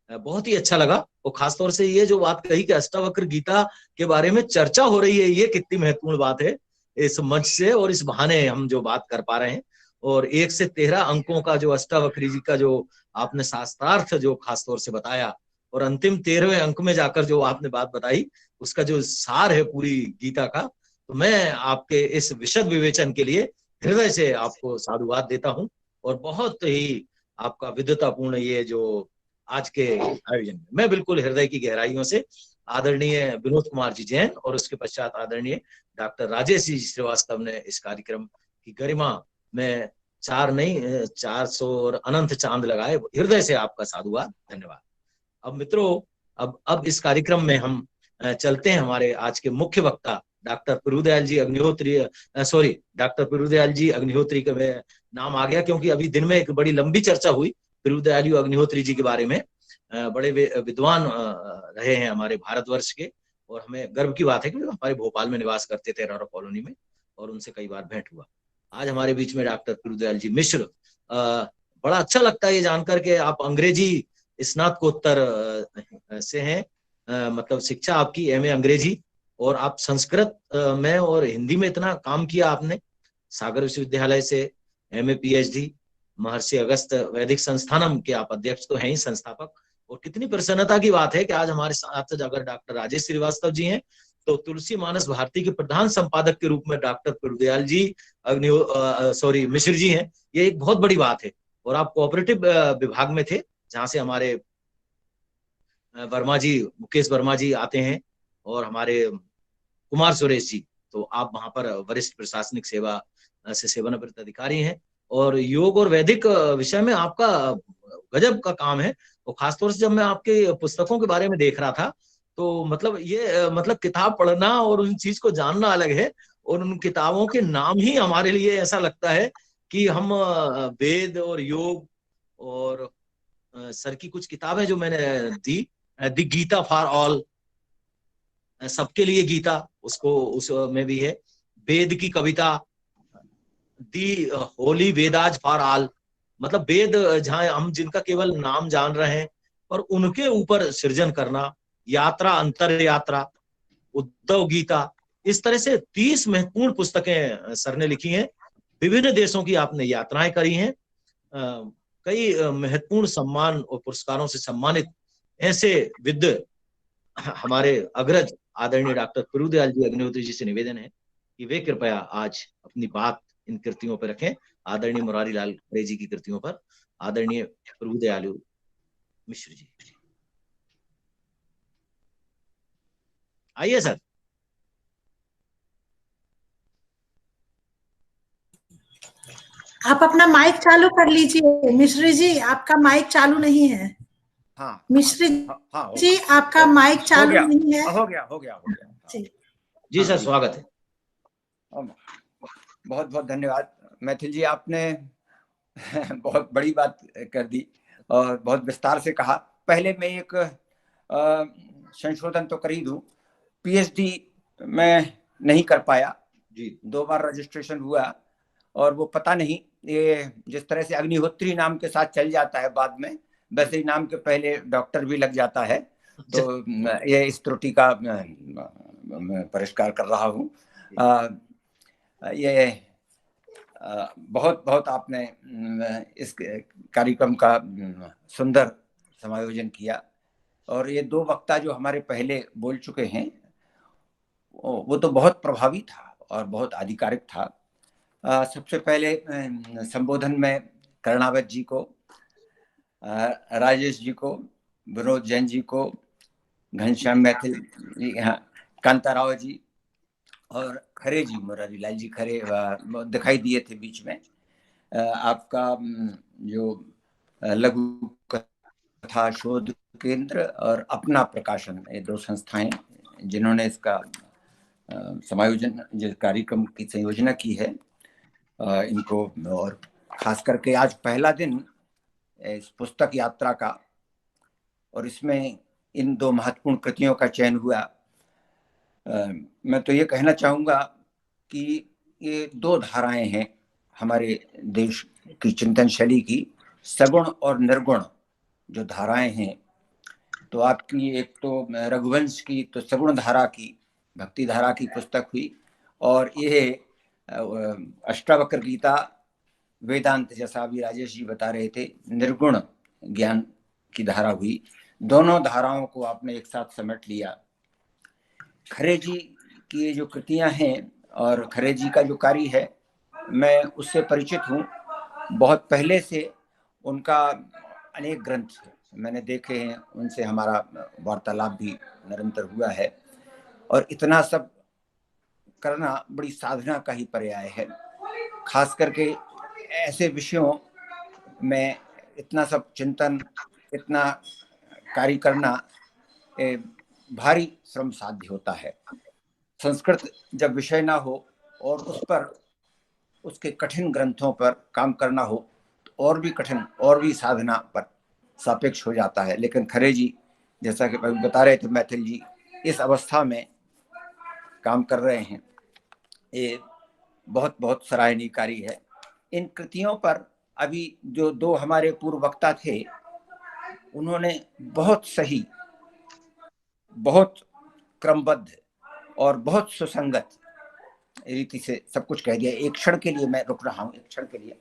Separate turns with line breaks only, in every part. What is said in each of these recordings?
बहुत ही अच्छा लगा। और खासतौर से ये जो बात कही कि अष्टावक्र गीता के बारे में चर्चा हो रही है, ये कितनी महत्वपूर्ण बात है इस मंच से, और इस बहाने हम जो बात कर पा रहे हैं। और 1 से 13 अंकों का जो अष्टावक्र जी का जो आपने शास्त्रार्थ जो खासतौर से बताया, और अंतिम 13वें अंक में जाकर जो आपने बात बताई, उसका जो सार है पूरी गीता का, तो मैं आपके इस विशद विवेचन के लिए हृदय से आपको साधुवाद देता हूँ। और बहुत ही आपका विद्वतापूर्ण ये जो आज के आयोजन में, मैं बिल्कुल हृदय की गहराइयों से आदरणीय विनोद कुमार जी जैन और उसके पश्चात आदरणीय डॉक्टर राजेश जी श्रीवास्तव ने इस कार्यक्रम की गरिमा में 400 और अनंत चांद लगाए, हृदय से आपका साधुवाद, धन्यवाद। अब मित्रों, अब इस कार्यक्रम में हम चलते हैं हमारे आज के मुख्य वक्ता डॉक्टर प्रभुदयाल जी अग्निहोत्री, सॉरी डॉक्टर प्रभुदयाल जी अग्निहोत्री का नाम आ गया क्योंकि अभी दिन में एक बड़ी लंबी चर्चा हुई प्रभुदयाल अग्निहोत्री जी के बारे में। बड़े विद्वान रहे हैं हमारे भारतवर्ष के, और हमें गर्व की बात है कि हमारे भोपाल में निवास करते थे रॉरा कॉलोनी में, और उनसे कई बार भेंट हुआ। आज हमारे बीच में डॉक्टर प्रभुदयाल जी मिश्र। बड़ा अच्छा लगता है ये जानकर के आप अंग्रेजी स्नातकोत्तर से हैं, मतलब शिक्षा आपकी एमए अंग्रेजी, और आप संस्कृत में और हिंदी में इतना काम किया आपने। सागर विश्वविद्यालय से एमए पीएचडी, महर्षि अगस्त वैदिक संस्थानम के आप अध्यक्ष तो हैं ही, संस्थापक। और कितनी प्रसन्नता की बात है कि आज हमारे साथ अगर डॉक्टर राजेश श्रीवास्तव जी हैं, तो तुलसी मानस भारती के प्रधान संपादक के रूप में डॉक्टर प्रभुदयाल जी मिश्र जी हैं। ये एक बहुत बड़ी बात है। और आप कोऑपरेटिव विभाग में थे, जहां से हमारे वर्मा जी, मुकेश वर्मा जी आते हैं, और हमारे कुमार सुरेश जी, तो आप वहां पर वरिष्ठ प्रशासनिक सेवा से सेवानिवृत्त अधिकारी हैं। और योग और वैदिक विषय में आपका गजब का काम है। और खासतौर से जब मैं आपके पुस्तकों के बारे में देख रहा था, तो मतलब ये मतलब किताब पढ़ना और उन चीज को जानना अलग है, और उन किताबों के नाम ही हमारे लिए ऐसा लगता है कि हम वेद और योग, और सर की कुछ किताबें जो मैंने दी, दी गीता फॉर ऑल, सबके लिए गीता, उसको उसमें भी है, वेद की कविता, दी होली वेदाज फॉर ऑल, मतलब वेद जहां हम जिनका केवल नाम जान रहे हैं, और उनके ऊपर सृजन करना, यात्रा अंतर यात्रा, उद्धव गीता, इस तरह से 30 महत्वपूर्ण पुस्तकें सर ने लिखी हैं। विभिन्न देशों की आपने यात्राएं करी हैं, कई महत्वपूर्ण सम्मान और पुरस्कारों से सम्मानित ऐसे विद्य हमारे अग्रज आदरणीय डॉक्टर प्रभुदयाल जी अग्निहोत्री जी से निवेदन है कि वे कृपया आज अपनी बात इन कृतियों पर रखें, आदरणीय मुरारी लाल खरे जी की कृतियों पर। आदरणीय प्रभुदयाल मिश्र जी, आइए सर।
आप अपना माइक चालू कर लीजिए। मिश्री जी, आपका माइक चालू नहीं है।
हाँ
मिश्री जी, आपका माइक चालू नहीं है।
हो गया
जी सर, स्वागत है।
बहुत बहुत धन्यवाद मैथिल जी, आपने बहुत बड़ी बात कर दी और बहुत विस्तार से कहा। पहले मैं एक संशोधन तो कर ही दूं, पीएचडी मैं नहीं कर पाया
जी।
2 बार रजिस्ट्रेशन हुआ, और वो पता नहीं ये जिस तरह से अग्निहोत्री नाम के साथ चल जाता है बाद में, वैसे ही नाम के पहले डॉक्टर भी लग जाता है। तो ये इस त्रुटि का मैं परिष्कार कर रहा हूँ। ये बहुत बहुत आपने इस कार्यक्रम का सुंदर समायोजन किया, और ये 2 वक्ता जो हमारे पहले बोल चुके हैं वो तो बहुत प्रभावी था और बहुत आधिकारिक था। सबसे पहले संबोधन में कर्णावत जी को, राजेश जी को, विनोद जैन जी को, घनश्याम मैथिल जी, कांताराव जी, और खरे जी, मुरारी लाल जी खरे दिखाई दिए थे बीच में। आपका जो लघु कथा शोध केंद्र और अपना प्रकाशन, ये 2 संस्थाएं जिन्होंने इसका समायोजन, जिस कार्यक्रम की संयोजना की है, इनको, और खास करके आज पहला दिन इस पुस्तक यात्रा का, और इसमें इन 2 महत्वपूर्ण कृतियों का चयन हुआ। मैं तो ये कहना चाहूँगा कि ये 2 धाराएं हैं हमारे देश की चिंतन शैली की, सगुण और निर्गुण जो धाराएं हैं, तो आपकी एक तो रघुवंश की तो सगुण धारा की, भक्ति धारा की पुस्तक हुई, और ये अष्टावक्र गीता वेदांत, जैसा अभी राजेश जी बता रहे थे, निर्गुण ज्ञान की धारा हुई। दोनों धाराओं को आपने एक साथ समेट लिया। खरे जी की ये जो कृतियां हैं और खरे जी का जो कार्य है, मैं उससे परिचित हूँ। बहुत पहले से उनका अनेक ग्रंथ मैंने देखे हैं, उनसे हमारा वार्तालाप भी निरंतर हुआ है। और इतना सब करना बड़ी साधना का ही पर्याय है। खास करके ऐसे विषयों में इतना सब चिंतन, इतना कार्य करना भारी श्रम साध्य होता है। संस्कृत जब विषय ना हो और उस पर, उसके कठिन ग्रंथों पर काम करना हो, तो और भी कठिन, और भी साधना पर सापेक्ष हो जाता है। लेकिन खरे जी, जैसा कि बता रहे थे मैथिल जी, इस अवस्था में काम कर रहे हैं, ये बहुत बहुत सराहनीय कार्य है। इन कृतियों पर अभी जो दो हमारे पूर्व वक्ता थे, उन्होंने बहुत सही, बहुत क्रमबद्ध और बहुत सुसंगत रीति से सब कुछ कह दिया। एक क्षण के लिए मैं रुक रहा हूं, एक क्षण के लिए।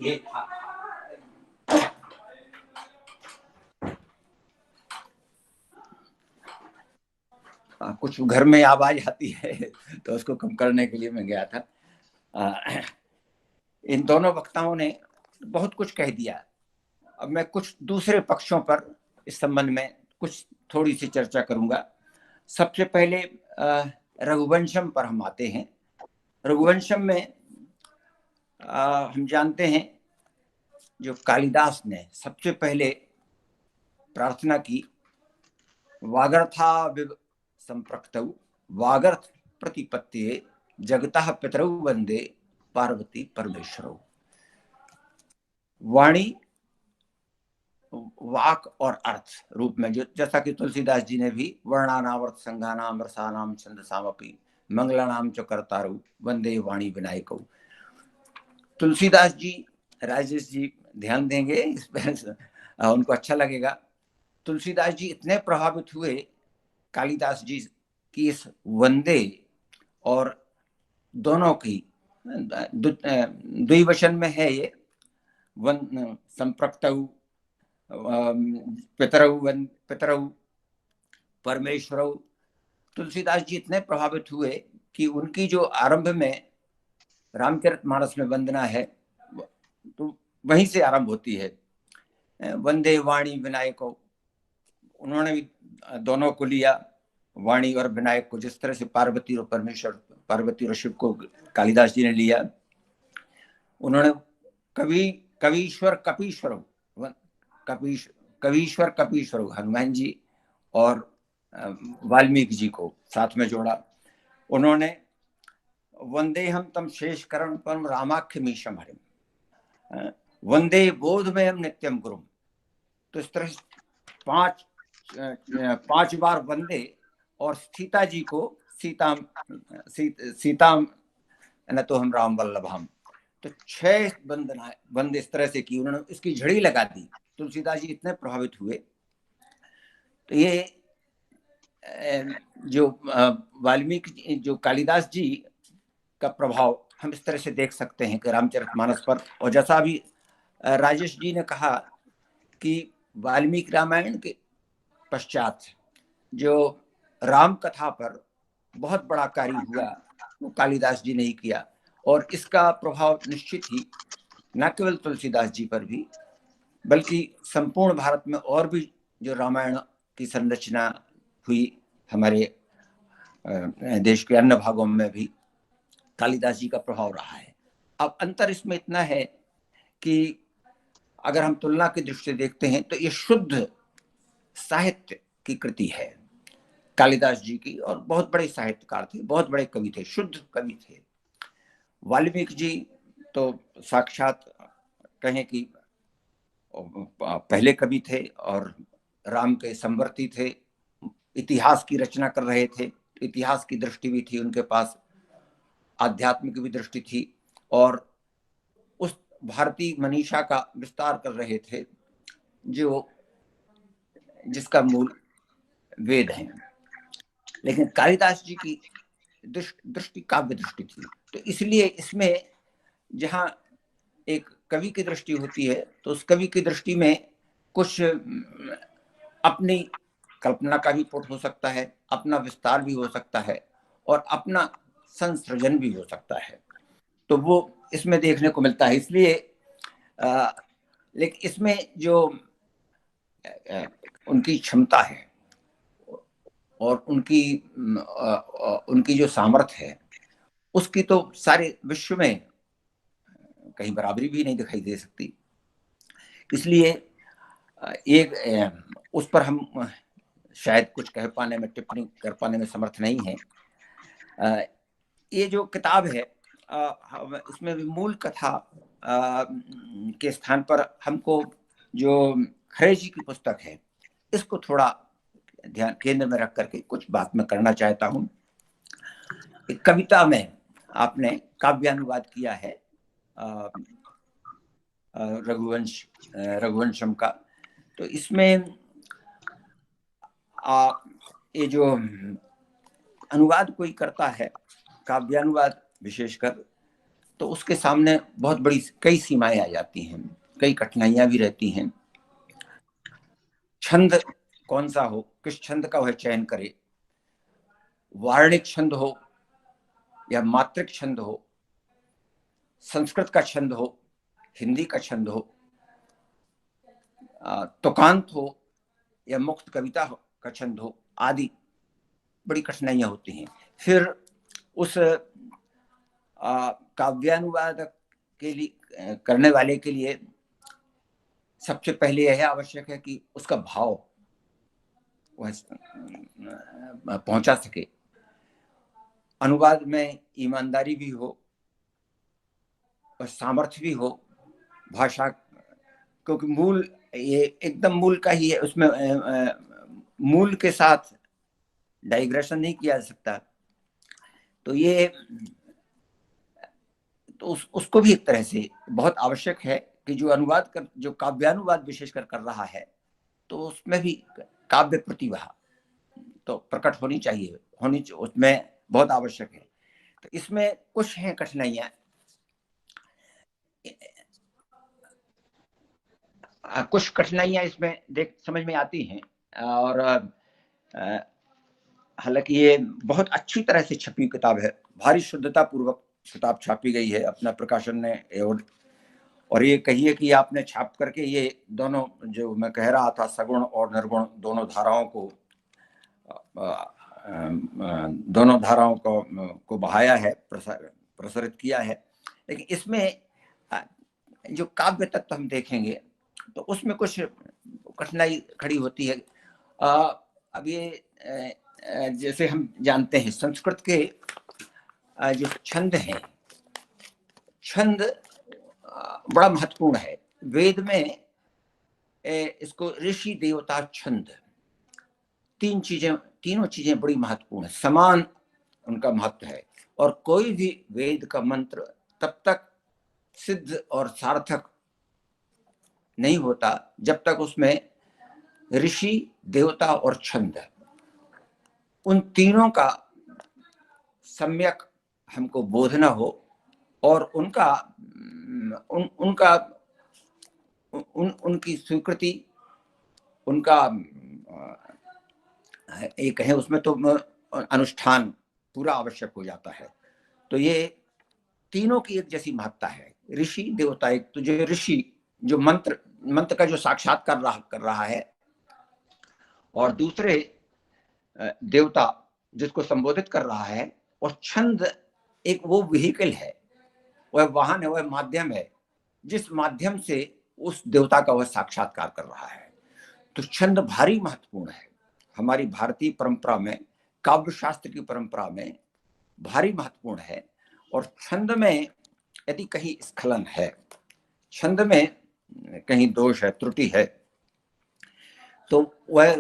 ये कुछ घर में आवाज आती है तो उसको कम करने के लिए मैं गया था। इन दोनों वक्ताओं ने बहुत कुछ कह दिया। अब मैं कुछ दूसरे पक्षों पर इस संबंध में कुछ थोड़ी सी चर्चा करूंगा। सबसे पहले रघुवंशम पर हम आते हैं। रघुवंशम में हम जानते हैं जो कालिदास ने सबसे पहले प्रार्थना की, वागर्था विव संप्रक्तौ वागर्थ प्रतिपत्तिये जगतः पितरौ वंदे पार्वती परमेश्वरौ। वाणी, वाक और अर्थ रूप में, जो जैसा कि तुलसीदास जी ने भी वर्णानावर्त संज्ञानाम रसानाम छंदसामपि मंगलानाम च कर्तारौ वंदे वाणी विनायकौ। तुलसीदास जी, राजेश जी ध्यान देंगे इस पर, उनको अच्छा लगेगा। तुलसीदास जी इतने प्रभावित हुए कालिदास जी की इस वंदे और दोनों की द्विवचन में है ये, वन संप्रक्तौ पितरौ परमेश्वरौ। तुलसीदास जी इतने प्रभावित हुए कि उनकी जो आरंभ में रामचरितमानस में वंदना है, तो वहीं से आरंभ होती है, वंदे वाणी विनायको। उन्होंने भी दोनों को लिया, वाणी और विनायक को। जिस तरह से पार्वती और परमेश्वर, पार्वती और शिव को कालिदास जी ने लिया, उन्होंने कवीश्वर कपीश्वर, कवीश्वर कपीश्वर हनुमान जी और वाल्मीकि जी को साथ में जोड़ा। उन्होंने वंदे हम तम शेष करण परम रामाख्य मीशम हरिम, वंदे बोधमयम नित्यम गुरुम। तो इस तरह पांच बार वंदे, और सीता जी को सीताम न तो हम राम वल्लभाम। तो 6 वंदे इस तरह से की, उन्होंने इसकी झड़ी लगा दी। तुलसीदास जी इतने प्रभावित हुए। तो ये जो वाल्मीकि, जो कालिदास जी का प्रभाव हम इस तरह से देख सकते हैं कि रामचरितमानस पर। और जैसा अभी राजेश जी ने कहा कि वाल्मीकि रामायण के पश्चात जो राम कथा पर बहुत बड़ा कार्य हुआ, वो कालिदास जी ने ही किया। और इसका प्रभाव निश्चित ही न केवल तुलसीदास जी पर भी, बल्कि संपूर्ण भारत में और भी जो रामायण की संरचना हुई, हमारे देश के अन्य भागों में भी कालिदास जी का प्रभाव रहा है। अब अंतर इसमें इतना है कि अगर हम तुलना की दृष्टि से देखते हैं तो ये शुद्ध साहित्य की कृति है कालिदास जी की, और बहुत बड़े साहित्यकार थे, बहुत बड़े कवि थे, शुद्ध कवि थे। वाल्मीकि जी तो साक्षात कहें कि पहले कवि थे और राम के संवर्ती थे, इतिहास की रचना कर रहे थे। इतिहास की दृष्टि भी थी उनके पास, आध्यात्मिक भी दृष्टि थी, और उस भारतीय मनीषा का विस्तार कर रहे थे जो जिसका मूल वेद है। लेकिन कालिदास जी की दृष्टि काव्य दृष्टि थी, तो इसलिए इसमें जहाँ एक कवि की दृष्टि होती है तो उस कवि की दृष्टि में कुछ अपनी कल्पना का भी पुट हो सकता है, अपना विस्तार भी हो सकता है और अपना संसृजन भी हो सकता है, तो वो इसमें देखने को मिलता है। इसलिए लेकिन इसमें जो उनकी क्षमता है और उनकी जो सामर्थ्य है उसकी तो सारे विश्व में कहीं बराबरी भी नहीं दिखाई दे सकती। इसलिए एक उस पर हम शायद कुछ कह पाने में, टिप्पणी कर पाने में समर्थ नहीं है। ये जो किताब है उसमें भी मूल कथा के स्थान पर हमको जो खरे जी की पुस्तक है इसको थोड़ा ध्यान केंद्र में रख करके कुछ बात मैं करना चाहता हूँ। एक कविता में आपने काव्यानुवाद किया है रघुवंशम का, तो इसमें ये जो अनुवाद कोई करता है, काव्यानुवाद विशेषकर, तो उसके सामने बहुत बड़ी कई सीमाएं आ जाती हैं, कई कठिनाइयां भी रहती हैं। छंद कौन सा हो, किस छंद का वह चयन करे, वार्णिक छंद हो या मात्रिक छंद हो, संस्कृत का छंद हो, हिंदी का छंद हो, तुकांत हो या मुक्त कविता का छंद हो, आदि बड़ी कठिनाइयां होती हैं। फिर उस काव्यानुवाद के लिए करने वाले के लिए सबसे पहले यह आवश्यक है कि उसका भाव वह पहुंचा सके, अनुवाद में ईमानदारी भी हो और सामर्थ्य भी हो, भाषा, क्योंकि मूल ये एकदम मूल का ही है, उसमें मूल के साथ डाइग्रेशन नहीं किया जा सकता, तो ये तो उसको भी एक तरह से बहुत आवश्यक है कि जो काव्यानुवाद विशेषकर कर रहा है तो उसमें भी काव्य प्रतिभा तो प्रकट होनी चाहिए, उसमें बहुत आवश्यक है। तो इसमें कुछ हैं कठिनाइयां, कुछ कठिनाइयां इसमें समझ में आती हैं, और हालांकि ये बहुत अच्छी तरह से छपी किताब है, भारी शुद्धता पूर्वक किताब छापी गई है अपना प्रकाशन ने, और ये कहिए कि आपने छाप करके ये दोनों जो मैं कह रहा था सगुण और निर्गुण दोनों धाराओं को बहाया है, प्रसारित किया है। लेकिन इसमें जो काव्य तत्व हम देखेंगे तो उसमें कुछ कठिनाई खड़ी होती है। अब ये जैसे हम जानते हैं संस्कृत के जो छंद हैं, छंद बड़ा महत्वपूर्ण है। वेद में इसको ऋषि देवता छंद, तीनों चीजें बड़ी महत्वपूर्ण है, समान उनका महत्व है, और कोई भी वेद का मंत्र तब तक सिद्ध और सार्थक नहीं होता जब तक उसमें ऋषि, देवता और छंद, उन तीनों का सम्यक हमको बोध न हो और उनकी स्वीकृति, उनका एक है उसमें तो अनुष्ठान पूरा आवश्यक हो जाता है। तो ये तीनों की एक जैसी महत्ता है। ऋषि देवता, एक तो जो ऋषि जो मंत्र का जो साक्षात्कार कर रहा है, और दूसरे देवता जिसको संबोधित कर रहा है, और छंद एक वो व्हीकल है, वह वाहन है, वह माध्यम है जिस माध्यम से उस देवता का वह साक्षात्कार कर रहा है। तो छंद भारी महत्वपूर्ण है हमारी भारतीय परंपरा में, काव्य शास्त्र की परंपरा में भारी महत्वपूर्ण है। और छंद में यदि कहीं स्खलन है, छंद में कहीं दोष है, त्रुटि है, तो वह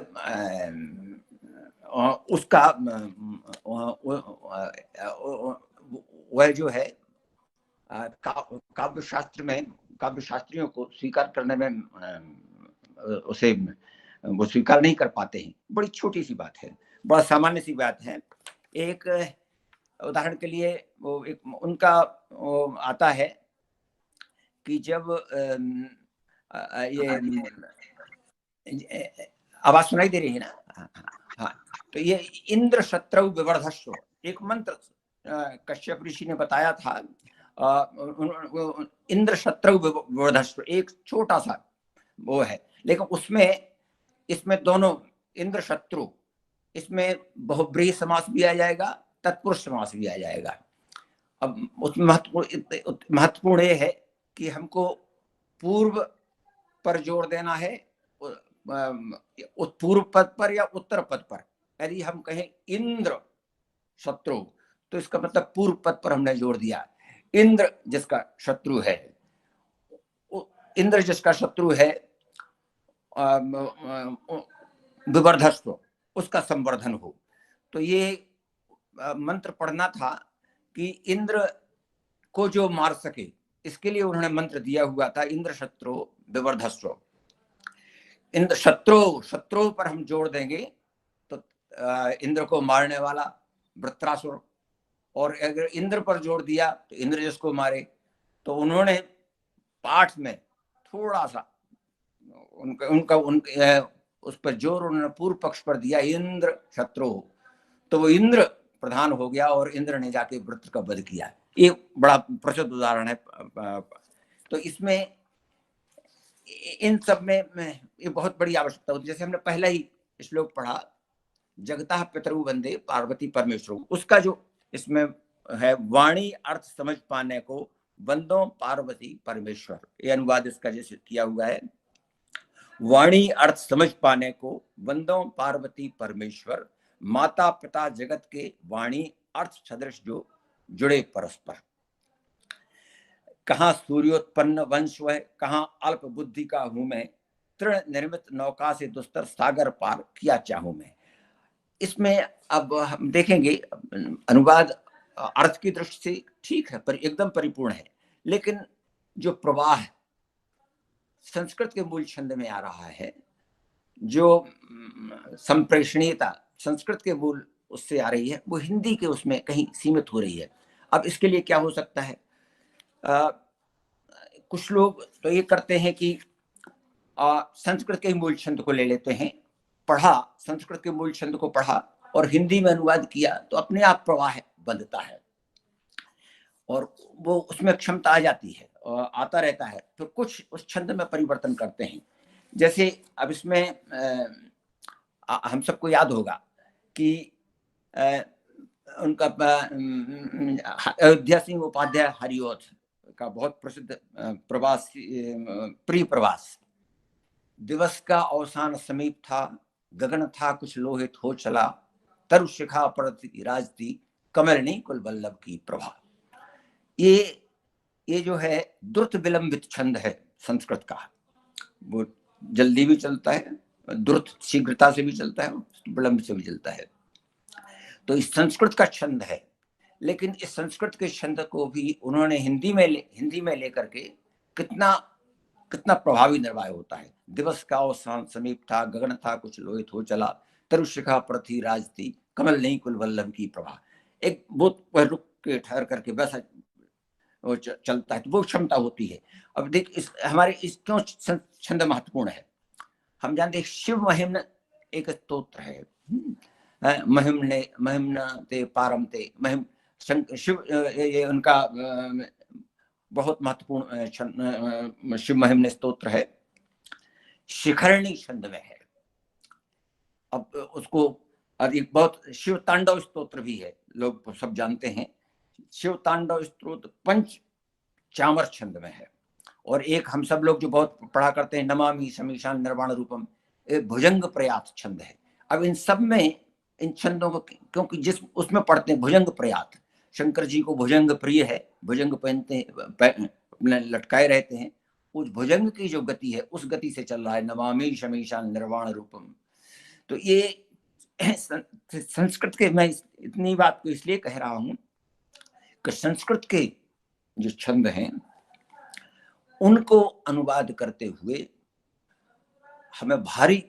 उसका वह जो है काव्य शास्त्र में, काव्य शास्त्रियों को स्वीकार करने में उसे वो स्वीकार नहीं कर पाते हैं। बड़ी छोटी सी बात है, बड़ा सामान्य सी बात है। एक उदाहरण के लिए वो एक उनका वो आता है कि जब ये आवाज सुनाई दे रही है ना? हाँ, तो ये इंद्र शत्रु विवर्धस्व एक मंत्र कश्यप ऋषि ने बताया था। इंद्र शत्रु विवर्धस्व एक छोटा सा वो है, लेकिन उसमें इसमें दोनों इंद्र शत्रु, इसमें बहुब्रीहि समास भी आ जाएगा, तत्पुरुष समास भी आ जाएगा। अब उसमें महत्वपूर्ण ये है कि हमको पूर्व पर जोर देना है, पूर्व पद पर या उत्तर पद पर। यदि हम कहें इंद्र शत्रु तो इसका मतलब पूर्व पद पर हमने जोर दिया। इंद्र जिसका शत्रु है, इंद्र जिसका शत्रु है विवर्धस्व, उसका संवर्धन हो। तो ये मंत्र पढ़ना था कि इंद्र को जो मार सके, इसके लिए उन्होंने मंत्र दिया हुआ था इंद्र शत्रु विवर्धस्व। इंद्र शत्रु पर हम जोड़ देंगे तो इंद्र को मारने वाला वृत्रासुर, और अगर इंद्र पर जोड़ दिया तो इंद्र जिसको मारे। तो उन्होंने पाठ में थोड़ा सा उनका उस पर जोर उन्होंने पूर्व पक्ष पर दिया, इंद्र शत्रु, तो वो इंद्र प्रधान हो गया और इंद्र ने जाके वृत्र का वध किया। ये बड़ा प्रसिद्ध उदाहरण है। तो इसमें इन सब में ये बहुत बड़ी आवश्यकता होती है। जैसे हमने पहला ही श्लोक पढ़ा, जगतः पितरु वंदे पार्वती परमेश्वर, उसका जो इसमें है वाणी अर्थ समझ पाने को वंदो पार्वती परमेश्वर, ये अनुवाद इसका जैसे किया हुआ है, वाणी अर्थ समझ पाने को वंदो पार्वती परमेश्वर, माता पिता जगत के वाणी अर्थ सदृश जो जुड़े परस्पर। कहाँ सूर्योत्पन्न वंश वह, कहाँ अल्प बुद्धि का हूं मैं, तृण निर्मित नौका से दुस्तर सागर पार किया चाहूं मैं। इसमें अब हम देखेंगे अनुवाद अर्थ की दृष्टि से ठीक है, पर एकदम परिपूर्ण है, लेकिन जो प्रवाह है संस्कृत के मूल छंद में आ रहा है, जो संप्रेषणीयता संस्कृत के मूल उससे आ रही है, वो हिंदी के उसमें कहीं सीमित हो रही है। अब इसके लिए क्या हो सकता है? कुछ लोग तो ये करते हैं कि संस्कृत के मूल छंद को ले लेते हैं, पढ़ा संस्कृत के मूल छंद को पढ़ा और हिंदी में अनुवाद किया तो अपने आप प्रवाह बंधता है और वो उसमें क्षमता आ जाती है और आता रहता है। फिर कुछ उस छंद में परिवर्तन करते हैं। जैसे अब इसमें हम सबको याद होगा कि उनका अयोध्या सिंह उपाध्याय हरिओथ का बहुत प्रसिद्ध प्रवास, प्रिय प्रवास, दिवस का अवसान समीप था, गगन था कुछ लोहित हो चला, तरु शिखा पर राजती कमलनी कुल वल्लभ की प्रभा। ये जो है द्रुत विलंबित छंद है संस्कृत का, वो जल्दी भी चलता है, द्रुत शीघ्रता से भी चलता है, विलंब से भी चलता है। तो इस संस्कृत का छंद है, लेकिन इस संस्कृत के छंद को भी उन्होंने हिंदी में लेकर के कितना प्रभावी निर्वाह होता है। दिवस का अवसान समीप था, गगन था कुछ लोहित हो चला, तरुशिखा पृथ्वी राजती कमल नहीं कुल वल्लभ की प्रभा। एक बहुत रुक के ठहर करके वैसा वो चलता है, तो वो क्षमता होती है। अब देख हमारे इस क्यों छंद महत्वपूर्ण है। हम जानते हैं शिव महिम्न एक स्तोत्र है, महिम्न ते पारम ते महिम, शिव ये उनका बहुत महत्वपूर्ण शिव महिम्न स्तोत्र है, शिखरणी छंद में है। अब उसको और एक बहुत शिव तांडव स्तोत्र भी है, लोग सब जानते हैं। शिव तांडव स्तोत्र पंच चामर छंद में है, और एक हम सब लोग जो बहुत पढ़ा करते हैं नमामि समीशान निर्वाण रूपम, एक भुजंग प्रयात छंद है। अब इन सब में इन छंदों को क्योंकि जिस उसमें पढ़ते हैं भुजंग प्रयात, शंकर जी को भुजंग प्रिय है, भुजंग पहनते लटकाए रहते हैं, उस भुजंग की जो गति है उस गति से चल रहा है नमामि शमीशान निर्वाण रूपम। तो ये संस्कृत के, मैं इतनी बात को इसलिए कह रहा हूं कि संस्कृत के जो छंद हैं उनको अनुवाद करते हुए हमें भारी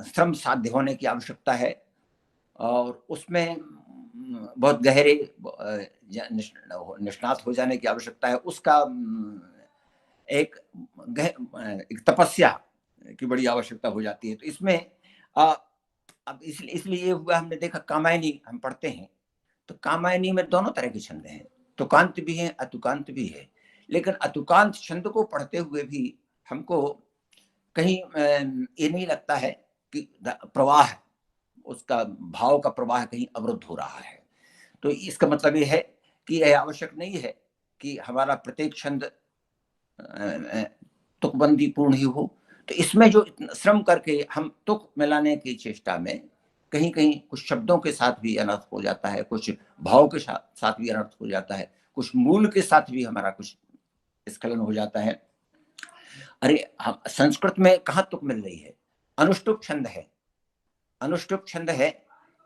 श्रम साध्य होने की आवश्यकता है और उसमें बहुत गहरे निष्णात हो जाने की आवश्यकता है। उसका एक तपस्या की बड़ी आवश्यकता हो जाती है। तो इसमें अब इसलिए ये हुआ, हमने देखा कामायनी हम पढ़ते हैं तो कामायनी में दोनों तरह के छंद हैं, तुकांत भी है, अतुकांत भी है। लेकिन अतुकांत छंद को पढ़ते हुए भी हमको कहीं ये नहीं लगता है कि प्रवाह, उसका भाव का प्रवाह कहीं अवरुद्ध हो रहा है। तो इसका मतलब ये है कि यह आवश्यक नहीं है कि हमारा प्रत्येक छंद तुकबंदी पूर्ण ही हो। तो इसमें जो श्रम करके हम तुक मिलाने की चेष्टा में कहीं कहीं कुछ शब्दों के साथ भी अनर्थ हो जाता है, कुछ भाव के साथ भी अनर्थ हो जाता है, कुछ मूल के साथ भी हमारा कुछ स्खलन हो जाता है। अरे हम संस्कृत में कहाँ तुक मिल रही है? अनुष्टुप छंद है, अनुष्टुप छंद है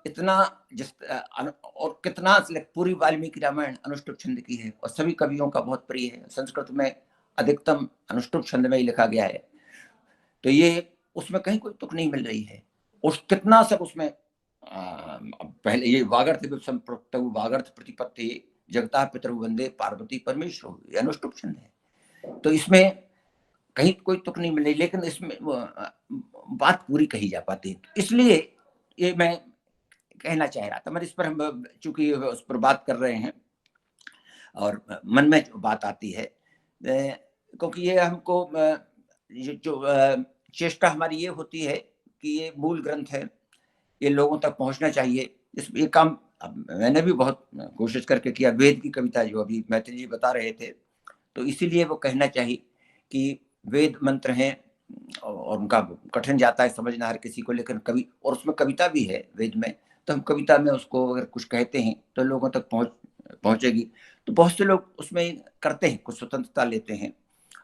इतना और कितना पूरी वाल्मीकि रामायण अनुष्टुप छंद की है और सभी कवियों का बहुत प्रिय है। संस्कृत में अधिकतम अनुष्टुप छंद में ही लिखा गया है। तो ये उसमें कहीं कोई तुक नहीं मिल रही है। उस कितना सब उसमें पहले ये वागर्थ वागर्थ प्रतिपत्ति जगता पितरु वंदे पार्वती परमेश्वर, ये अनुष्टुप छंद है। तो इसमें कहीं कोई तुक नहीं मिल रही, लेकिन इसमें बात पूरी कही जा पाती है। इसलिए ये मैं कहना चाह रहा था। मगर इस पर हम चूंकि उस पर बात कर रहे हैं और मन में जो बात आती है, क्योंकि ये हमको जो चेष्टा हमारी ये होती है कि ये मूल ग्रंथ है, ये लोगों तक पहुंचना चाहिए। ये काम मैंने भी बहुत कोशिश करके किया। वेद की कविता जो अभी मैथिली जी बता रहे थे, तो इसीलिए वो कहना चाहिए कि वेद मंत्र हैं और उनका कठिन जाता है समझना हर किसी को, लेकिन कवि और उसमें कविता भी है वेद में, तो हम कविता में उसको अगर कुछ कहते हैं तो लोगों तक पहुंचेगी। तो बहुत से लोग उसमें करते हैं, कुछ स्वतंत्रता लेते हैं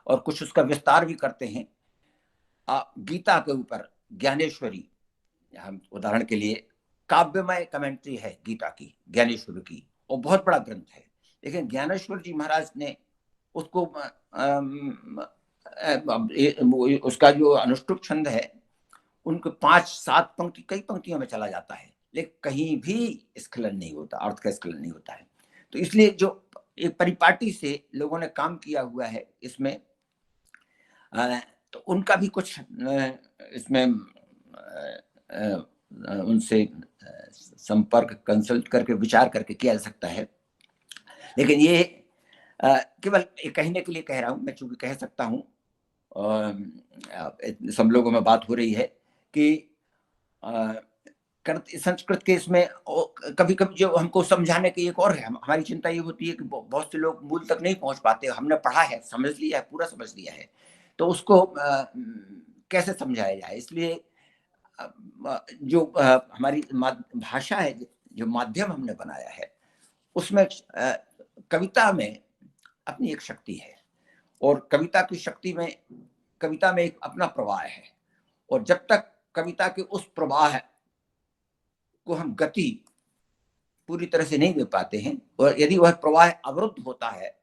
और कुछ उसका विस्तार भी करते हैं। गीता के ऊपर ज्ञानेश्वरी, हम उदाहरण के लिए काव्यमय कमेंट्री है गीता की, ज्ञानेश्वरी की, और बहुत बड़ा ग्रंथ है। लेकिन ज्ञानेश्वर जी महाराज ने उसको उसका जो अनुष्टुप छंद है उनको 5-7 पंक्ति, कई पंक्तियों में चला जाता है, लेकिन कहीं भी स्खलन नहीं होता, अर्थ का स्खलन नहीं होता है। तो इसलिए जो एक परिपाटी से लोगों ने काम किया हुआ है इसमें, तो उनका भी कुछ इसमें उनसे संपर्क, कंसल्ट करके विचार करके किया जा सकता है। लेकिन ये केवल कहने के लिए कह रहा हूं मैं, चूंकि कह सकता हूं, सब लोगों में बात हो रही है कि संस्कृत के इसमें कभी कभी जो हमको समझाने की एक और है, हमारी चिंता ये होती है कि बहुत से लोग मूल तक नहीं पहुंच पाते। हमने पढ़ा है, समझ लिया है, पूरा समझ लिया है, तो उसको कैसे समझाया जाए। इसलिए जो हमारी भाषा है, जो माध्यम हमने बनाया है, उसमें कविता में अपनी एक शक्ति है और कविता की शक्ति में, कविता में एक अपना प्रवाह है। और जब तक कविता के उस प्रवाह को हम गति पूरी तरह से नहीं दे पाते हैं और यदि वह प्रवाह अवरुद्ध होता है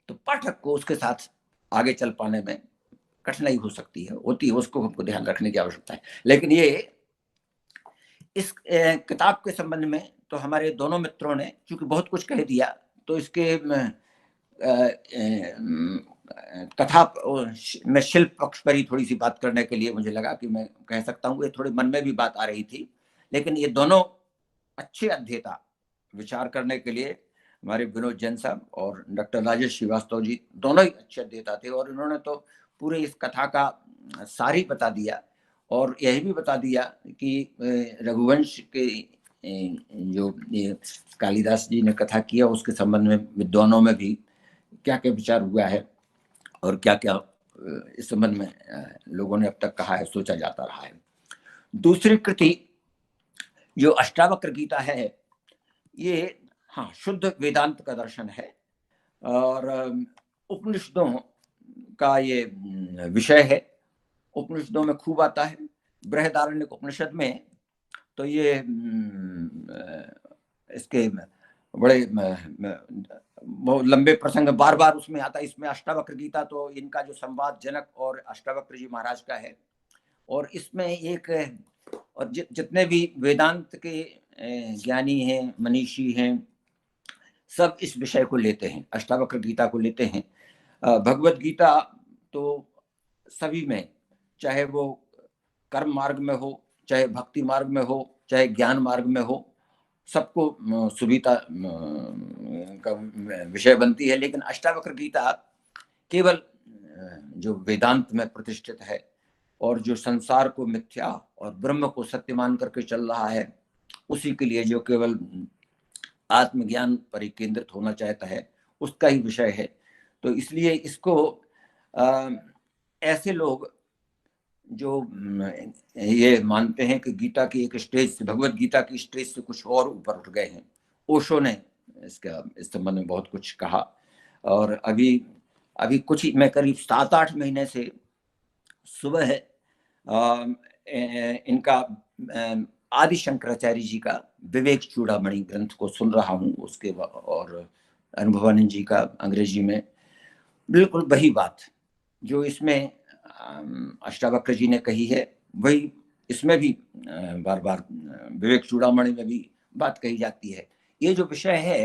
तो पाठक को उसके साथ आगे चल पाने में कठिनाई हो सकती है, होती है, उसको हमको ध्यान रखने की आवश्यकता है। लेकिन ये इस किताब के संबंध में तो हमारे दोनों मित्रों ने चूंकि बहुत कुछ कह दिया, तो इसके कथा में शिल्प पक्ष पर ही थोड़ी सी बात करने के लिए मुझे लगा कि मैं कह सकता हूँ। ये थोड़ी मन में भी बात आ रही थी, लेकिन ये दोनों अच्छे अध्येता विचार करने के लिए, हमारे विनोद जैन साहब और डॉक्टर राजेश श्रीवास्तव जी, दोनों ही अच्छे अध्येता थे और इन्होंने तो पूरे इस कथा का सार ही बता दिया और यही भी बता दिया कि रघुवंश के जो कालिदास जी ने कथा किया उसके संबंध में विद्वानों में भी क्या क्या विचार हुआ है और क्या क्या इस संबंध में लोगों ने अब तक कहा है, सोचा जाता रहा है। दूसरी कृति जो अष्टावक्र गीता है, ये हाँ शुद्ध वेदांत का दर्शन है और उपनिषदों का ये विषय है। उपनिषदों में खूब आता है। बृहदारण्यक उपनिषद में तो ये इसके बड़े बहुत लंबे प्रसंग बार बार उसमें आता है। इसमें अष्टावक्र गीता तो इनका जो संवाद जनक और अष्टावक्र जी महाराज का है, और इसमें एक और जितने भी वेदांत के ज्ञानी हैं, मनीषी हैं, सब इस विषय को लेते हैं, अष्टावक्र गीता को लेते हैं। भगवत गीता तो सभी में, चाहे वो कर्म मार्ग में हो, चाहे भक्ति मार्ग में हो, चाहे ज्ञान मार्ग में हो, सबको सुविधा का विषय बनती है। लेकिन अष्टावक्र गीता केवल जो वेदांत में प्रतिष्ठित है और जो संसार को मिथ्या और ब्रह्म को सत्य मान करके चल रहा है, उसी के लिए, जो केवल आत्मज्ञान पर ही केंद्रित होना चाहता है, उसका ही विषय है। तो इसलिए इसको ऐसे लोग जो ये मानते हैं कि गीता की एक स्टेज से, भगवत गीता की स्टेज से कुछ और ऊपर उठ गए हैं। ओशो ने इसका इस संबंध में बहुत कुछ कहा। और अभी कुछ ही, मैं करीब 7-8 महीने से सुबह इनका आदि शंकराचार्य जी का विवेक चूड़ामणि ग्रंथ को सुन रहा हूँ, उसके और अनुभवानंद जी का अंग्रेजी में बिल्कुल वही बात जो इसमें अष्टावक्र जी ने कही है, वही इसमें भी बार बार विवेक चूड़ामणि में भी बात कही जाती है। ये जो विषय है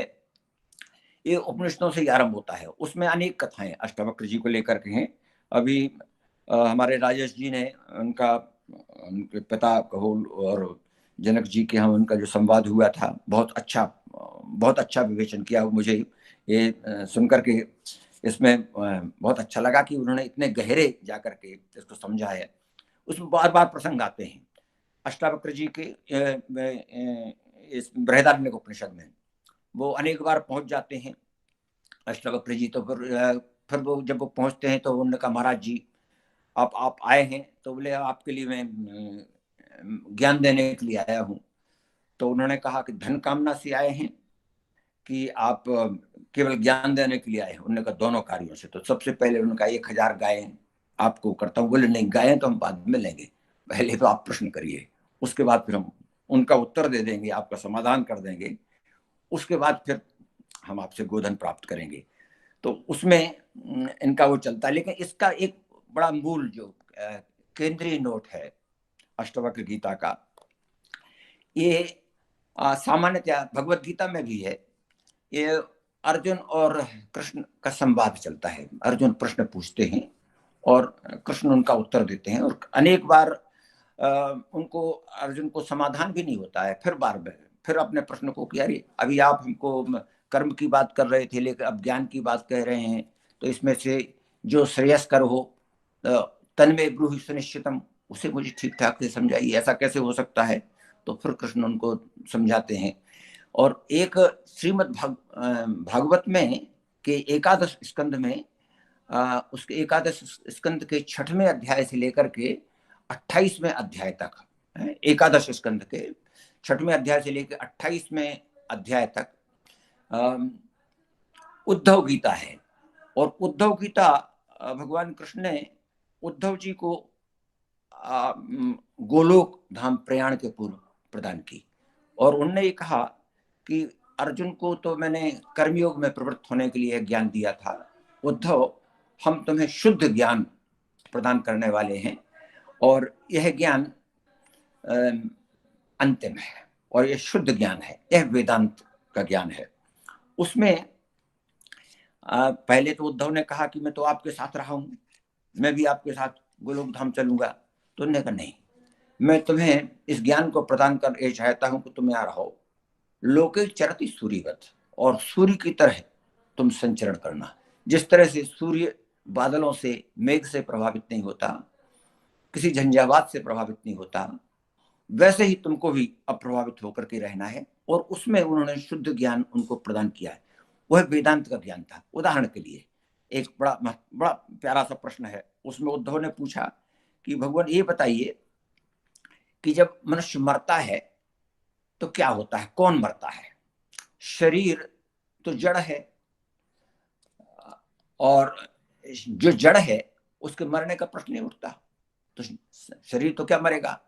ये उपनिषदों से आरंभ होता है। उसमें अनेक कथाएं अष्टावक्र जी को लेकर के हैं। अभी हमारे राजेश जी ने उनके पिता कहो और जनक जी के यहाँ उनका जो संवाद हुआ था, बहुत अच्छा विवेचन किया। मुझे ये सुनकर के इसमें बहुत अच्छा लगा कि उन्होंने इतने गहरे जाकर के इसको समझा है। उसमें बार बार प्रसंग आते हैं अष्टावक्र जी के इस बृहदारण्यक उपनिषद में। वो अनेक बार पहुंच जाते हैं अष्टावक्र जी। तो फिर वो जब वो पहुंचते हैं तो उन्होंने कहा, महाराज जी आप आए हैं, तो बोले आपके लिए मैं ज्ञान देने के लिए आया हूँ। तो उन्होंने कहा कि धन कामना से आए हैं कि आप केवल ज्ञान देने के लिए आए हैं? उन्होंने कहा दोनों कार्यों से। तो सबसे पहले उन्होंने कहा 1000 गायें आपको करता हूँ। बोले नहीं, गायें तो हम बाद में लेंगे, पहले तो आप प्रश्न करिए, उसके बाद फिर हम उनका उत्तर दे देंगे, आपका समाधान कर देंगे, उसके बाद फिर हम आपसे गोधन प्राप्त करेंगे। तो उसमें इनका वो चलता है। लेकिन इसका एक बड़ा मूल जो केंद्रीय नोट है अष्टावक्र गीता का, ये सामान्यतः भगवत गीता में भी है। ये अर्जुन और कृष्ण का संवाद चलता है। अर्जुन प्रश्न पूछते हैं और कृष्ण उनका उत्तर देते हैं। और अनेक बार उनको अर्जुन को समाधान भी नहीं होता है। फिर अपने प्रश्न को किया, अभी आप हमको कर्म की बात कर रहे थे, लेकिन अब ज्ञान की बात कह रहे हैं, तो इसमें से जो श्रेयस्कर हो तन्मे ब्रूहि सुनिश्चितम, उसे मुझे ठीक ठाक से समझाइए, ऐसा कैसे हो सकता है। तो फिर कृष्ण उनको समझाते हैं। और एक श्रीमद् भागवत में के 11 स्कंद में उसके 11 स्कंद के 6वें अध्याय से लेकर के 28वें अध्याय तक, 11 स्कंद के 6वें अध्याय से लेकर 28वें अध्याय तक उद्धव गीता है। और उद्धव गीता भगवान कृष्ण ने उद्धव जी को गोलोक धाम प्रयाण के पूर्व प्रदान की। और उन्होंने ये कहा कि अर्जुन को तो मैंने कर्मयोग में प्रवृत्त होने के लिए ज्ञान दिया था, उद्धव हम तुम्हें शुद्ध ज्ञान प्रदान करने वाले हैं, और यह ज्ञान अंतिम है, और यह शुद्ध ज्ञान है, यह वेदांत का ज्ञान है। उसमें पहले तो उद्धव ने कहा कि मैं तो आपके साथ रहा हूं, मैं भी आपके साथ गोलोक धाम चलूंगा। तो उन्होंने कहा नहीं, मैं तुम्हें इस ज्ञान को प्रदान कर ये चाहता हूं कि तुम यहाँ रहो, लोके चरति सूर्यवत, और सूर्य की तरह तुम संचरण करना। जिस तरह से सूर्य बादलों से, मेघ से प्रभावित नहीं होता, किसी झंझावात से प्रभावित नहीं होता, वैसे ही तुमको भी अप्रभावित होकर के रहना है। और उसमें उन्होंने शुद्ध ज्ञान उनको प्रदान किया है, वह वेदांत का ज्ञान था। उदाहरण के लिए एक बड़ा प्यारा सा प्रश्न है। उसमें उद्धव ने पूछा कि भगवान ये बताइए कि जब मनुष्य मरता है तो क्या होता है, कौन मरता है? शरीर तो जड़ है, और जो जड़ है उसके मरने का प्रश्न नहीं उठता, तो शरीर तो क्या मरेगा।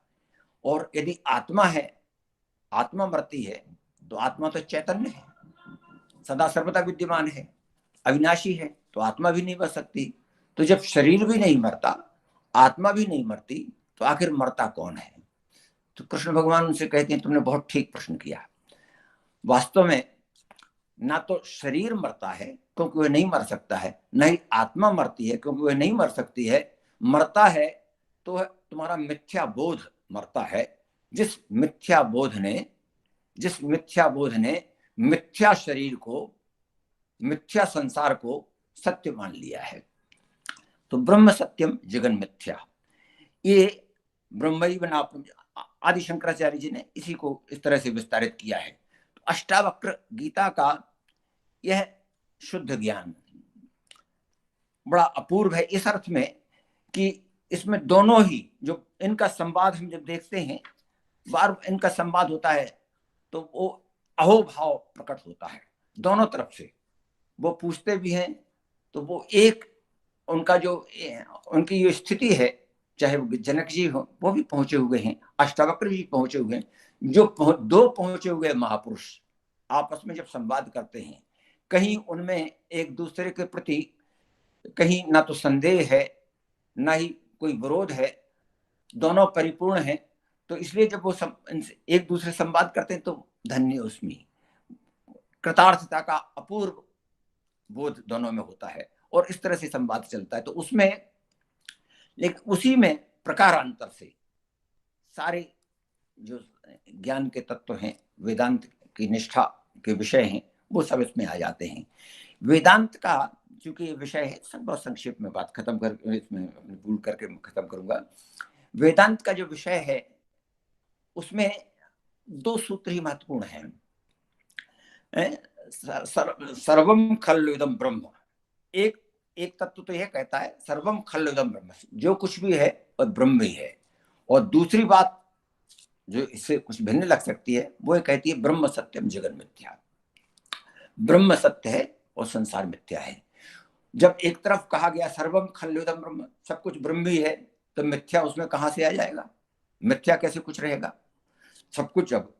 और यदि आत्मा है, आत्मा मरती है, तो आत्मा तो चैतन्य है, सदा सर्वदा विद्यमान है, अविनाशी है, तो आत्मा भी नहीं मर सकती। तो जब शरीर भी नहीं मरता, आत्मा भी नहीं मरती, तो तो आखिर मरता कौन है? तो कृष्ण भगवान उनसे कहते हैं तुमने बहुत ठीक प्रश्न किया। वास्तव में ना तो शरीर मरता है क्योंकि वह नहीं मर सकता है, न ही आत्मा मरती है क्योंकि वह नहीं मर सकती है। मरता है तो तुम्हारा मिथ्या बोध मरता है, जिस मिथ्या बोध ने मिथ्या शरीर को, मिथ्या संसार को सत्य मान लिया है। तो ब्रह्म सत्यम जगन मिथ्या, ये ब्रह्मैव आदि शंकराचार्य जी ने इसी को इस तरह से विस्तारित किया है। तो अष्टावक्र गीता का यह शुद्ध ज्ञान बड़ा अपूर्व है इस अर्थ में कि इसमें दोनों ही जो इनका संवाद हम जब देखते हैं, बार इनका संवाद होता है तो वो अहोभाव प्रकट होता है दोनों तरफ से। वो पूछते भी हैं तो वो एक उनका जो उनकी जो स्थिति है, चाहे वो जनक जी हो वो भी पहुंचे हुए हैं, अष्टावक्र भी पहुंचे हुए हैं, जो दो पहुंचे हुए महापुरुष आपस में जब संवाद करते हैं, कहीं उनमें एक दूसरे के प्रति कहीं ना तो संदेह है ना ही कोई विरोध है, दोनों परिपूर्ण हैं। तो इसलिए जब वो एक दूसरे संवाद करते हैं तो धन्य उसमें कृतार्थता का अपूर्व बोध दोनों में होता है और इस तरह से संवाद चलता है। तो उसमें लेकिन उसी में प्रकारांतर से सारे जो ज्ञान के तत्व हैं, वेदांत की निष्ठा के विषय हैं, वो सब इसमें आ जाते हैं। वेदांत का चूंकि ये विषय है, सब बहुत संक्षेप में बात खत्म कर इसमें भूल करके खत्म करूंगा। वेदांत का जो विषय है उसमें दो सूत्र ही महत्वपूर्ण हैं। सर्वम खल्लु इदं ब्रह्म, एक तत्व तो यह कहता है सर्वम खल्लु इदं ब्रह्म, जो कुछ भी है वह ब्रह्म ही है। और दूसरी बात जो इससे कुछ भिन्न लग सकती है वो कहती है ब्रह्म सत्यम जगन मिथ्या, ब्रह्म सत्य है और संसार मिथ्या है। जब एक तरफ कहा गया सर्वम खल्लु इदं ब्रह्म, सब कुछ ब्रह्म ही है, तो मिथ्या उसमें कहां से आ जाएगा? मिथ्या कैसे कुछ रहेगा? सब कुछ जब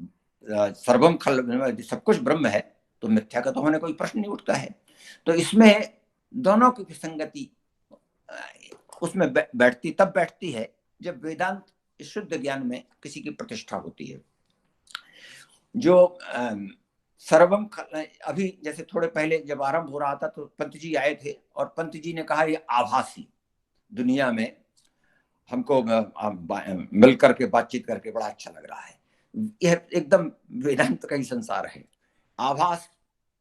सर्वम खल्लु, सब कुछ ब्रह्म है तो मिथ्या का तो होने कोई प्रश्न नहीं उठता है। तो इसमें दोनों की विसंगति उसमें बैठती है जब वेदांत शुद्ध ज्ञान में किसी की प्रतिष्ठा होती है। जो सर्वम, अभी जैसे थोड़े पहले जब आरंभ हो रहा था तो पंत जी आए थे और पंत जी ने कहा ये आभासी दुनिया में हमको मिल करके बातचीत करके बड़ा अच्छा लग रहा है। यह एकदम वेदांत का ही संसार है। आभास,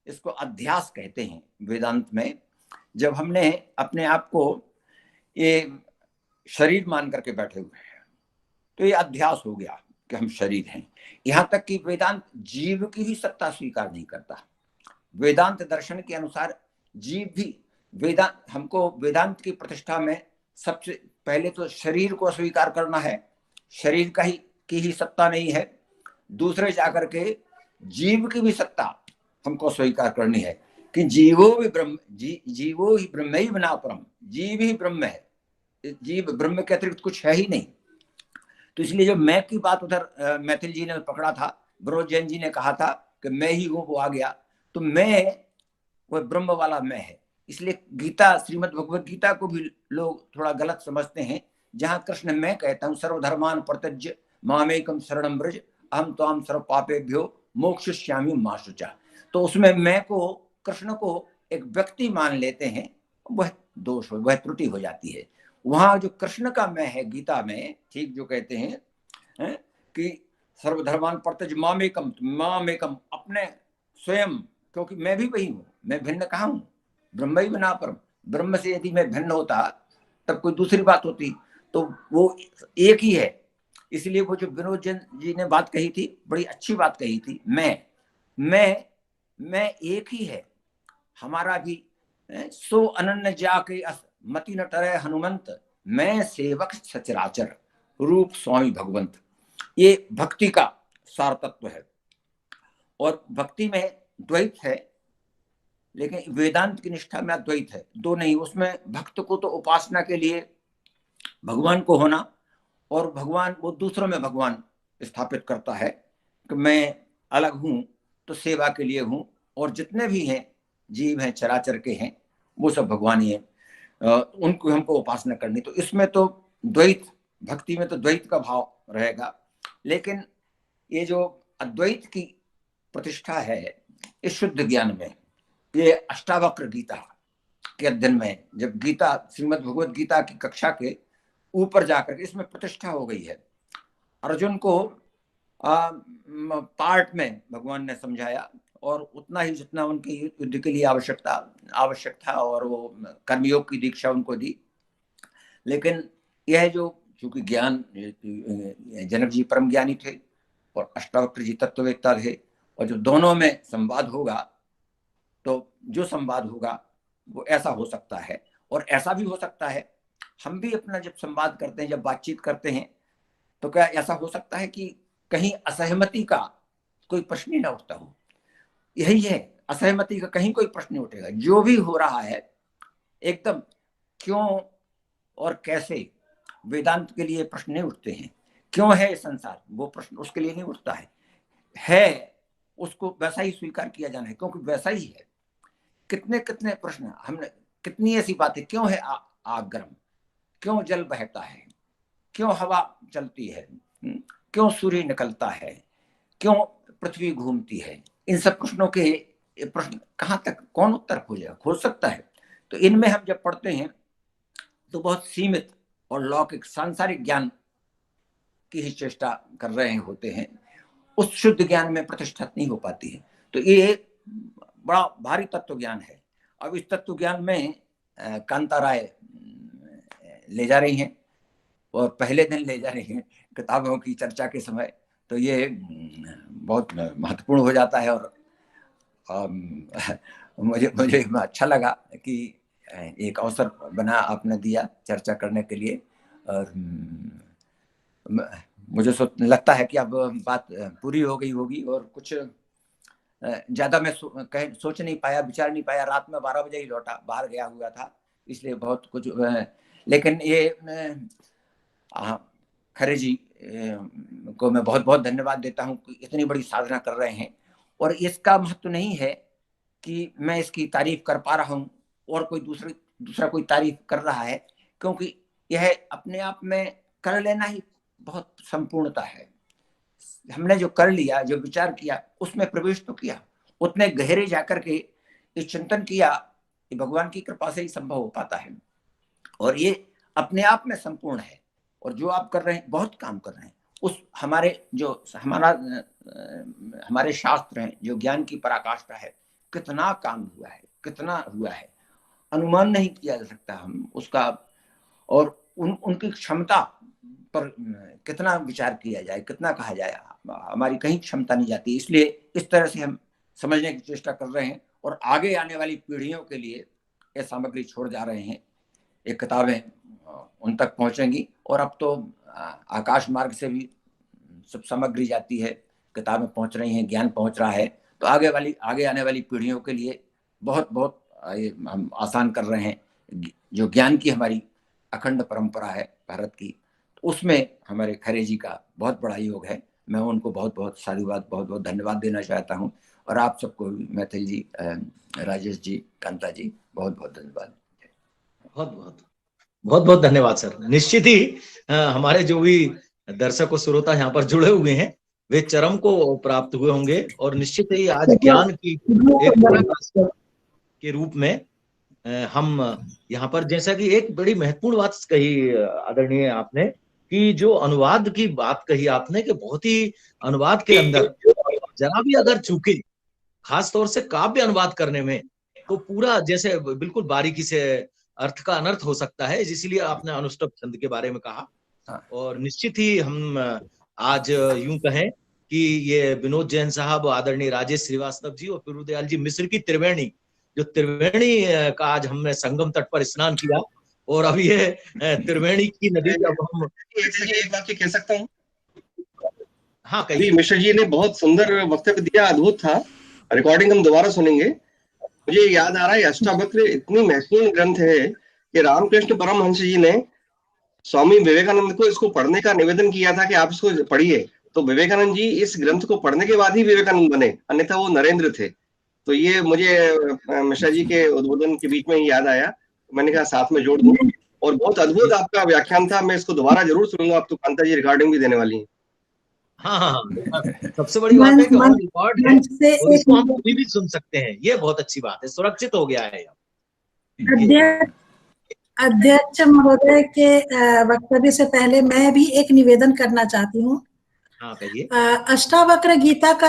इसको अध्यास कहते हैं वेदांत में। जब हमने अपने आप को ये शरीर मान करके बैठे हुए हैं तो ये अध्यास हो गया कि हम शरीर हैं। यहां तक कि वेदांत जीव की भी सत्ता स्वीकार नहीं करता। वेदांत दर्शन के अनुसार जीव भी हमको वेदांत की प्रतिष्ठा में सबसे पहले तो शरीर को स्वीकार करना है, शरीर की ही सत्ता नहीं है। दूसरे जाकर के जीव की भी सत्ता हमको स्वीकार करनी है कि जीवो ही ब्रह्मैव न परम, जीव ही ब्रह्म है, जीव ब्रह्म के अतिरिक्त कुछ है ही नहीं। तो इसलिए जो मैं की बात उधर मैथिल जी ने पकड़ा था, विनोद जैन जी ने कहा था कि मैं ही हूं, वो आ गया। तो मैं वह ब्रह्म वाला मैं है। इसलिए गीता, श्रीमद् भगवद गीता को भी लोग थोड़ा गलत समझते हैं। जहां कृष्ण मैं कहता हूं सर्वधर्मान परित्यज्य मामेकम शरणं व्रज अहम त्वां सर्व पापेभ्यो मोक्षयिष्यामि मा शुचा, तो उसमें मैं को, कृष्ण को एक व्यक्ति मान लेते हैं, वह दोष हो, वह त्रुटि हो जाती है। वहां जो कृष्ण का मैं है गीता में, ठीक जो कहते हैं कि सर्वधर्मान परित्यज्य मामेकम, अपने स्वयं, क्योंकि मैं भी वही हूं, मैं भिन्न कहाँ हूं, ब्रह्मैव न परम। ब्रह्म से यदि मैं भिन्न होता तब कोई दूसरी बात होती, तो वो एक ही है। इसलिए वो जो विनोद जैन जी ने बात कही थी, बड़ी अच्छी बात कही थी। मैं एक ही है, हमारा भी सो अनन्य जाके मति न टरे हनुमंत, मैं सेवक सचराचर रूप स्वामी भगवंत। ये भक्ति का सार तत्व है। और भक्ति में द्वैत है, लेकिन वेदांत की निष्ठा में अद्वैत है, दो नहीं। उसमें भक्त को तो उपासना के लिए भगवान को होना, और भगवान वो दूसरों में भगवान स्थापित करता है कि मैं अलग हूं तो सेवा के लिए हूं, और जितने भी हैं जीव हैं, चराचर के हैं, वो सब भगवान ही है, उनको हमको उपासना करनी। तो इसमें तो द्वैत भक्ति में तो द्वैत का भाव रहेगा, लेकिन ये जो अद्वैत की प्रतिष्ठा है इस शुद्ध ज्ञान में, ये अष्टावक्र गीता के अध्ययन में, जब गीता श्रीमद् भगवत गीता की कक्षा के ऊपर जाकर के इसमें प्रतिष्ठा हो गई है। अर्जुन को पार्ट में भगवान ने समझाया और उतना ही जितना उनके युद्ध के लिए आवश्यक था, और वो कर्मयोग की दीक्षा उनको दी। लेकिन यह जो चूंकि ज्ञान, जनक जी परम ज्ञानी थे और अष्टावक्र जी तत्ववेत्ता थे, और जो दोनों में संवाद होगा तो जो संवाद होगा वो ऐसा हो सकता है। और ऐसा भी हो सकता है हम भी अपना जब संवाद करते हैं, जब बातचीत करते हैं, तो क्या ऐसा हो सकता है कि कहीं असहमति का कोई प्रश्न ही ना उठता हो। यही है, असहमति का कहीं कोई प्रश्न नहीं उठेगा। जो भी हो रहा है एकदम क्यों और कैसे, वेदांत के लिए प्रश्न नहीं उठते हैं। क्यों है संसार, वो प्रश्न उसके लिए नहीं उठता है उसको वैसा ही स्वीकार किया जाना है, क्योंकि वैसा ही है। कितने कितने प्रश्न हमने, कितनी ऐसी बातें, क्यों है आग गर्म, क्यों जल बहता है, क्यों हवा चलती है, क्यों सूर्य निकलता है, क्यों पृथ्वी घूमती है, इन सब प्रश्नों के प्रश्न कहाँ तक कौन उत्तर खोज सकता है। तो इनमें हम जब पढ़ते हैं तो बहुत सीमित और लौकिक सांसारिक ज्ञान की ही चेष्टा कर रहे होते हैं, उस शुद्ध ज्ञान में प्रतिष्ठा नहीं हो पाती है। तो ये बड़ा भारी तत्व ज्ञान है। अब इस तत्व ज्ञान में कांता राय ले जा रही हैं, और पहले दिन ले जा रही हैं किताबों की चर्चा के समय, तो ये बहुत महत्वपूर्ण हो जाता है। और मुझे अच्छा लगा कि एक अवसर बना आपने दिया चर्चा करने के लिए, और मुझे लगता है कि अब बात पूरी हो गई होगी। और कुछ ज्यादा मैं सोच नहीं पाया, विचार नहीं पाया, रात में 12 बजे ही लौटा, बाहर गया हुआ था, इसलिए बहुत कुछ। लेकिन ये खरे जी को मैं बहुत बहुत धन्यवाद देता हूँ कि इतनी बड़ी साधना कर रहे हैं। और इसका महत्व नहीं है कि मैं इसकी तारीफ कर पा रहा हूँ और कोई दूसरा कोई तारीफ कर रहा है, क्योंकि यह अपने आप में कर लेना ही बहुत संपूर्णता है। हमने जो कर लिया, जो विचार किया, उसमें प्रवेश तो किया, उतने गहरे जाकर के ये चिंतन किया, ये भगवान की कृपा से ही संभव हो पाता है। और ये अपने आप में संपूर्ण है। और जो आप कर रहे हैं, बहुत काम कर रहे हैं, उस हमारे शास्त्र हैं, जो ज्ञान की पराकाष्ठा है, कितना काम हुआ है, कितना हुआ है, अनुमान नहीं किया जा सकता हम उसका। और उनकी क्षमता पर कितना विचार किया जाए, कितना कहा जाए, हमारी कहीं क्षमता नहीं जाती। इसलिए इस तरह से हम समझने की चेष्टा कर रहे हैं, और आगे आने वाली पीढ़ियों के लिए ये सामग्री छोड़ जा रहे हैं। ये किताबें उन तक पहुंचेंगी, और अब तो आकाश मार्ग से भी सब सामग्री जाती है, किताबें पहुंच रही हैं, ज्ञान पहुंच रहा है। तो आगे आने वाली पीढ़ियों के लिए बहुत बहुत हम आसान कर रहे हैं। जो ज्ञान की हमारी अखंड परंपरा है भारत की, तो उसमें हमारे खरे जी का बहुत बड़ा योग है। मैं उनको बहुत बहुत साधुवाद, बहुत बहुत धन्यवाद देना चाहता हूँ। और आप सबको भी, मैथिल जी, राजेश जी, कांता जी, बहुत बहुत धन्यवाद।
बहुत बहुत धन्यवाद सर। निश्चित ही हमारे जो भी दर्शक और श्रोता यहाँ पर जुड़े हुए हैं, वे चरम को प्राप्त हुए होंगे। और निश्चित ही आज ज्ञान की एक पराकाष्ठा के रूप में हम यहाँ पर, जैसा कि एक बड़ी महत्वपूर्ण बात कही आदरणीय आपने, कि जो अनुवाद की बात कही आपने, कि बहुत ही अनुवाद के अंदर जरा भी अगर चूके, खास तौर से काव्य अनुवाद करने में, तो पूरा जैसे बिल्कुल बारीकी से अर्थ का अनर्थ हो सकता है। इसलिए आपने अनुष्टुप छंद के बारे में कहा। और निश्चित ही हम आज यूं कहें कि ये विनोद जैन साहब, आदरणीय राजेश श्रीवास्तव जी और प्रभुदयाल जी मिश्र की त्रिवेणी, जो त्रिवेणी का आज हमने संगम तट पर स्नान किया, और अब ये त्रिवेणी की नदी जब हम
एक वाक्य कह सकता हूँ।
हाँ, कहिए।
मिश्र जी ने बहुत सुंदर वक्तव्य दिया, अद्भुत था। रिकॉर्डिंग हम दोबारा सुनेंगे। मुझे याद आ रहा है, अष्टावक्र इतनी महत्वपूर्ण ग्रंथ है कि रामकृष्ण परमहंस जी ने स्वामी विवेकानंद को इसको पढ़ने का निवेदन किया था कि आप इसको पढ़िए। तो विवेकानंद जी इस ग्रंथ को पढ़ने के बाद ही विवेकानंद बने, अन्यथा वो नरेंद्र थे। तो ये मुझे मिश्रा जी के उद्बोधन के बीच में ही याद आया, मैंने कहा साथ में जोड़ दूं। और बहुत अद्भुत आपका व्याख्यान था। मैं इसको दोबारा जरूर सुनूंगा। आप तो कांता जी रिकॉर्डिंग भी देने वाली हैं।
हाँ हाँ हाँ, सबसे बड़ी बात है कि ऑन रिकॉर्ड है और इसको हम कभी भी सुन सकते हैं। ये बहुत अच्छी बात है, सुरक्षित हो गया है।
अध्यक्ष महोदय के वक्तव्य से पहले मैं भी एक निवेदन करना चाहती हूँ।
हाँ कहिए।
अष्टावक्र गीता का